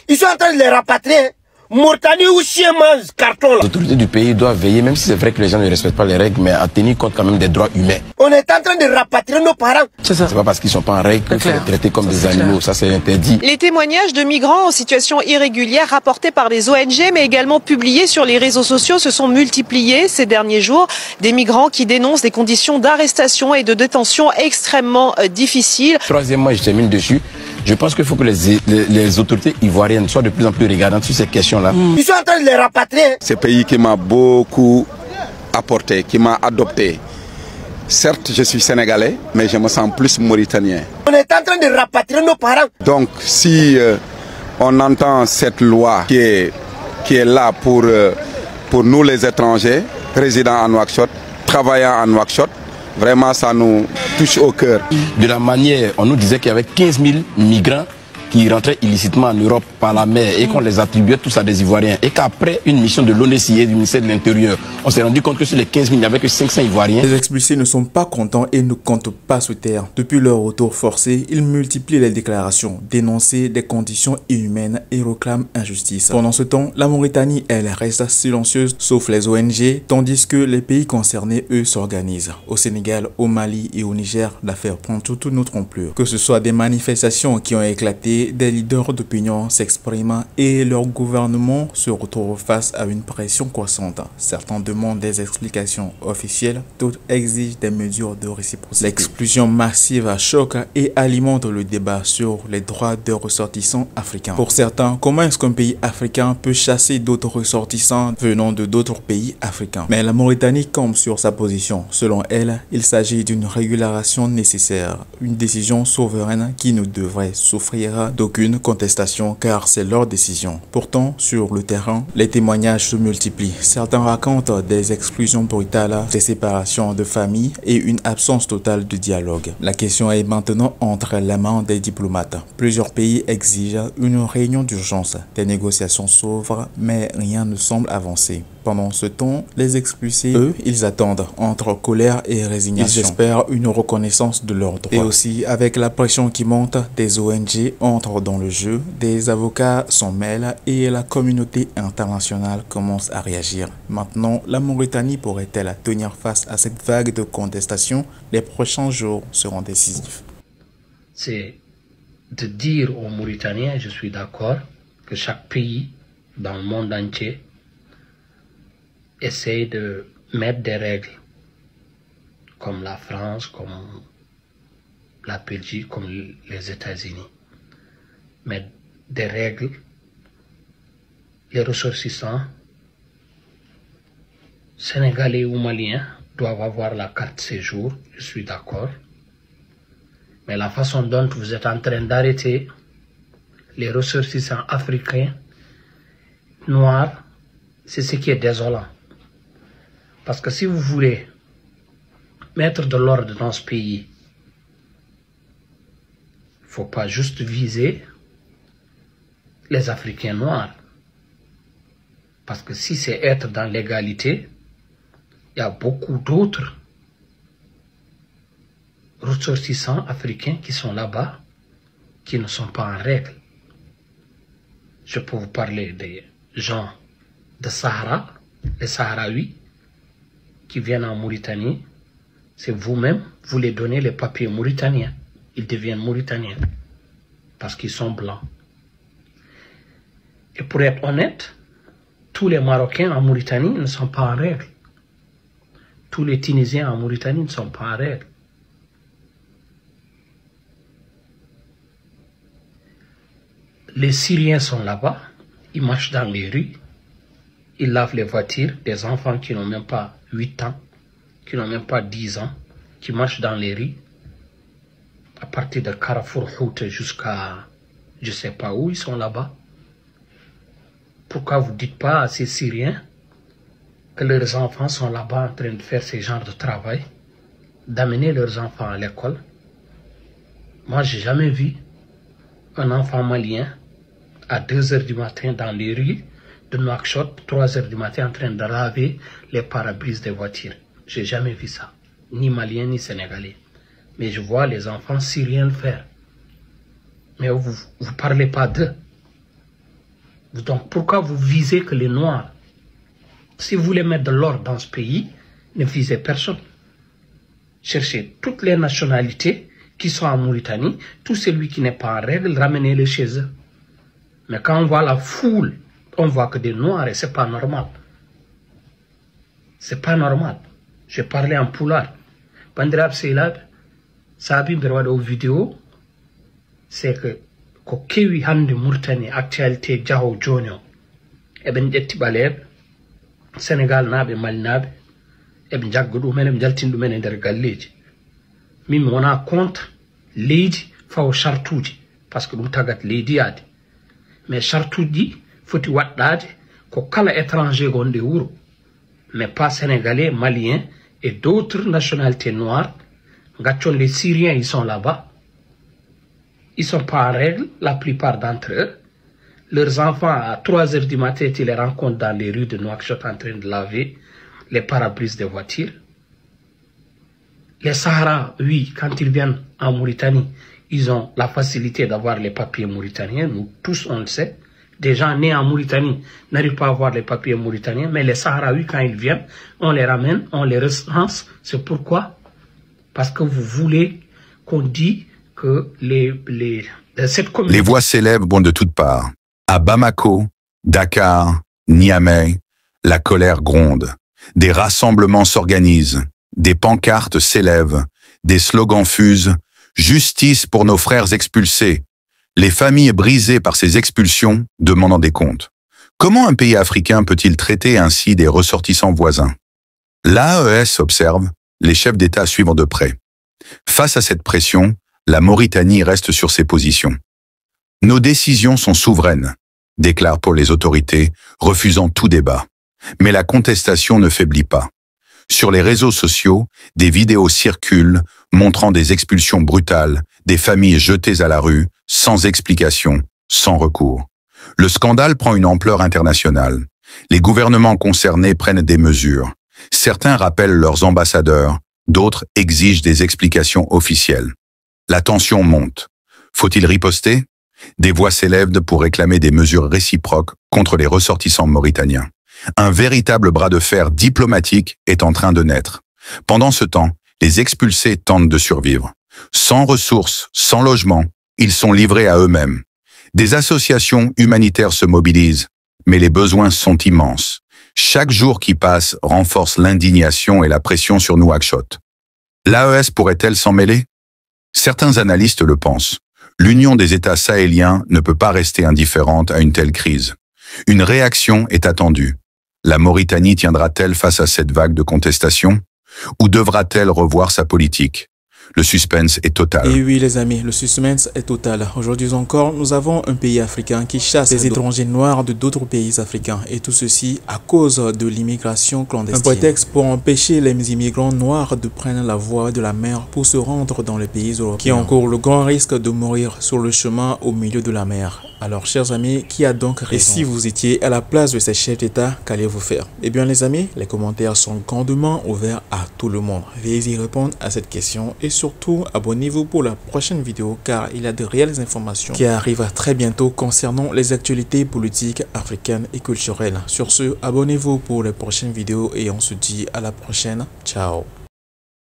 Ils sont en train de les rapatrier. Mauritanie ou chien mange carton là. Les autorités du pays doivent veiller, même si c'est vrai que les gens ne respectent pas les règles, mais à tenir compte quand même des droits humains. On est en train de rapatrier nos parents. C'est ça. C'est pas parce qu'ils sont pas en règle qu'il faut les traiter comme des animaux. Ça, c'est interdit. Les témoignages de migrants en situation irrégulière rapportés par les ONG, mais également publiés sur les réseaux sociaux, se sont multipliés ces derniers jours. Des migrants qui dénoncent des conditions d'arrestation et de détention extrêmement difficiles. Troisièmement, je termine dessus. Je pense qu'il faut que les autorités ivoiriennes soient de plus en plus regardantes sur ces questions-là. Ils sont en train de les rapatrier. C'est un pays qui m'a beaucoup apporté, qui m'a adopté. Certes, je suis sénégalais, mais je me sens plus mauritanien. On est en train de rapatrier nos parents. Donc, si on entend cette loi qui est là pour nous les étrangers, résidant en Nouakchott, travaillant en Nouakchott, vraiment, ça nous touche au cœur. De la manière, on nous disait qu'il y avait 15 000 migrants qui rentraient illicitement en Europe par la mer et qu'on les attribuait tous à des Ivoiriens. Et qu'après une mission de l'ONCIE, du ministère de l'Intérieur, on s'est rendu compte que sur les 15 000, il n'y avait que 500 Ivoiriens. Les expulsés ne sont pas contents et ne comptent pas se taire. Depuis leur retour forcé, ils multiplient les déclarations, dénoncent des conditions inhumaines et réclament injustice. Pendant ce temps, la Mauritanie, elle, reste silencieuse, sauf les ONG, tandis que les pays concernés, eux, s'organisent. Au Sénégal, au Mali et au Niger, l'affaire prend toute une autre ampleur. Que ce soit des manifestations qui ont éclaté, des leaders d'opinion s'expriment et leur gouvernement se retrouve face à une pression croissante. Certains demandent des explications officielles, d'autres exigent des mesures de réciprocité. L'expulsion massive choque et alimente le débat sur les droits des ressortissants africains. Pour certains, comment est-ce qu'un pays africain peut chasser d'autres ressortissants venant de d'autres pays africains? Mais la Mauritanie campe sur sa position. Selon elle, il s'agit d'une régularisation nécessaire, une décision souveraine qui ne devrait souffrir d'aucune contestation car c'est leur décision. Pourtant, sur le terrain, les témoignages se multiplient. Certains racontent des exclusions brutales, des séparations de familles et une absence totale de dialogue. La question est maintenant entre les mains des diplomates. Plusieurs pays exigent une réunion d'urgence. Des négociations s'ouvrent, mais rien ne semble avancer. Pendant ce temps, les expulsés, eux, ils attendent entre colère et résignation. Ils espèrent une reconnaissance de leurs droits. Et aussi, avec la pression qui monte, des ONG entrent dans le jeu, des avocats s'en mêlent et la communauté internationale commence à réagir. Maintenant, la Mauritanie pourrait-elle tenir face à cette vague de contestation? Les prochains jours seront décisifs. C'est de dire aux Mauritaniens, je suis d'accord, que chaque pays dans le monde entier essaye de mettre des règles, comme la France, comme la Belgique, comme les États-Unis. Mettre des règles, les ressortissants, sénégalais ou maliens, doivent avoir la carte séjour, je suis d'accord. Mais la façon dont vous êtes en train d'arrêter les ressortissants africains, noirs, c'est ce qui est désolant. Parce que si vous voulez mettre de l'ordre dans ce pays, il ne faut pas juste viser les Africains noirs. Parce que si c'est être dans l'égalité, il y a beaucoup d'autres ressortissants africains qui sont là-bas, qui ne sont pas en règle. Je peux vous parler des gens de Sahara, les Sahraouis, qui viennent en Mauritanie. C'est vous-même, vous les donnez les papiers mauritaniens. Ils deviennent mauritaniens parce qu'ils sont blancs. Et pour être honnête, tous les Marocains en Mauritanie ne sont pas en règle. Tous les Tunisiens en Mauritanie ne sont pas en règle. Les Syriens sont là-bas, ils marchent dans les rues, ils lavent les voitures, des enfants qui n'ont même pas 8 ans, qui n'ont même pas 10 ans, qui marchent dans les rues, à partir de Carrefour Hout jusqu'à je ne sais pas où, ils sont là-bas. Pourquoi vous ne dites pas à ces Syriens que leurs enfants sont là-bas en train de faire ce genre de travail, d'amener leurs enfants à l'école? Moi, je n'ai jamais vu un enfant malien à 2 heures du matin dans les rues de Nouakchott, 3 heures du matin en train de laver les pare-brises des voitures. Je n'ai jamais vu ça, ni malien ni sénégalais. Mais je vois les enfants syriens le faire. Mais vous ne parlez pas d'eux. Donc pourquoi vous visez que les Noirs? Si vous voulez mettre de l'ordre dans ce pays, ne visez personne. Cherchez toutes les nationalités qui sont en Mauritanie, tout celui qui n'est pas en règle, ramenez-le chez eux. Mais quand on voit la foule, on voit que des Noirs et c'est pas normal. C'est pas normal. Je parlais en poulard. Bandirab Seylab, Sabi Berwado vidéo, c'est que ko kewi hande Mauritanie actualité jaho jonio e ben jetti baleb Sénégal nabe Mali nabe e ben jaggo ɗumen e jaltin ɗumen e nder galleji min mi wona contre leydi fawo chartuji parce que ɗum tagat leydi yaade mais chartuji ɗi foti waɗɗade ko kala étranger gonɗe wuro mais pas sénégalais, maliens et d'autres nationalités noires. Les Syriens, ils sont là-bas. Ils ne sont pas en règle, la plupart d'entre eux. Leurs enfants, à 3 heures du matin, tu les rencontres dans les rues de Nouakchott en train de laver les pare-brises des voitures. Les Sahara, oui, quand ils viennent en Mauritanie, ils ont la facilité d'avoir les papiers mauritaniens. Nous tous, on le sait. Des gens nés en Mauritanie n'arrivent pas à avoir les papiers mauritaniens, mais les Sahraouis, quand ils viennent, on les ramène, on les recense. C'est pourquoi? Parce que vous voulez qu'on dise que cette communauté... Les voix s'élèvent de toutes parts. À Bamako, Dakar, Niamey, la colère gronde. Des rassemblements s'organisent, des pancartes s'élèvent, des slogans fusent. Justice pour nos frères expulsés. Les familles brisées par ces expulsions demandant des comptes. Comment un pays africain peut-il traiter ainsi des ressortissants voisins? L'AES observe, les chefs d'État suivant de près. Face à cette pression, la Mauritanie reste sur ses positions. Nos décisions sont souveraines, déclarent pour les autorités, refusant tout débat. Mais la contestation ne faiblit pas. Sur les réseaux sociaux, des vidéos circulent montrant des expulsions brutales, des familles jetées à la rue, sans explication, sans recours. Le scandale prend une ampleur internationale. Les gouvernements concernés prennent des mesures. Certains rappellent leurs ambassadeurs, d'autres exigent des explications officielles. La tension monte. Faut-il riposter? Des voix s'élèvent pour réclamer des mesures réciproques contre les ressortissants mauritaniens. Un véritable bras de fer diplomatique est en train de naître. Pendant ce temps, les expulsés tentent de survivre. Sans ressources, sans logement, ils sont livrés à eux-mêmes. Des associations humanitaires se mobilisent, mais les besoins sont immenses. Chaque jour qui passe renforce l'indignation et la pression sur Nouakchott. L'AES pourrait-elle s'en mêler? Certains analystes le pensent. L'Union des États sahéliens ne peut pas rester indifférente à une telle crise. Une réaction est attendue. La Mauritanie tiendra-t-elle face à cette vague de contestation? Ou devra-t-elle revoir sa politique? Le suspense est total. Et oui les amis, le suspense est total. Aujourd'hui encore, nous avons un pays africain qui chasse les étrangers noirs de d'autres pays africains. Et tout ceci à cause de l'immigration clandestine. Un prétexte pour empêcher les immigrants noirs de prendre la voie de la mer pour se rendre dans les pays européens, qui encourent le grand risque de mourir sur le chemin au milieu de la mer. Alors chers amis, qui a donc raison? Et si vous étiez à la place de ces chefs d'État, qu'allez-vous faire? Eh bien les amis, les commentaires sont grandement ouverts à tout le monde. Veuillez y répondre à cette question et surtout abonnez-vous pour la prochaine vidéo car il y a de réelles informations qui arrivent très bientôt concernant les actualités politiques africaines et culturelles. Sur ce, abonnez-vous pour les prochaines vidéos et on se dit à la prochaine. Ciao.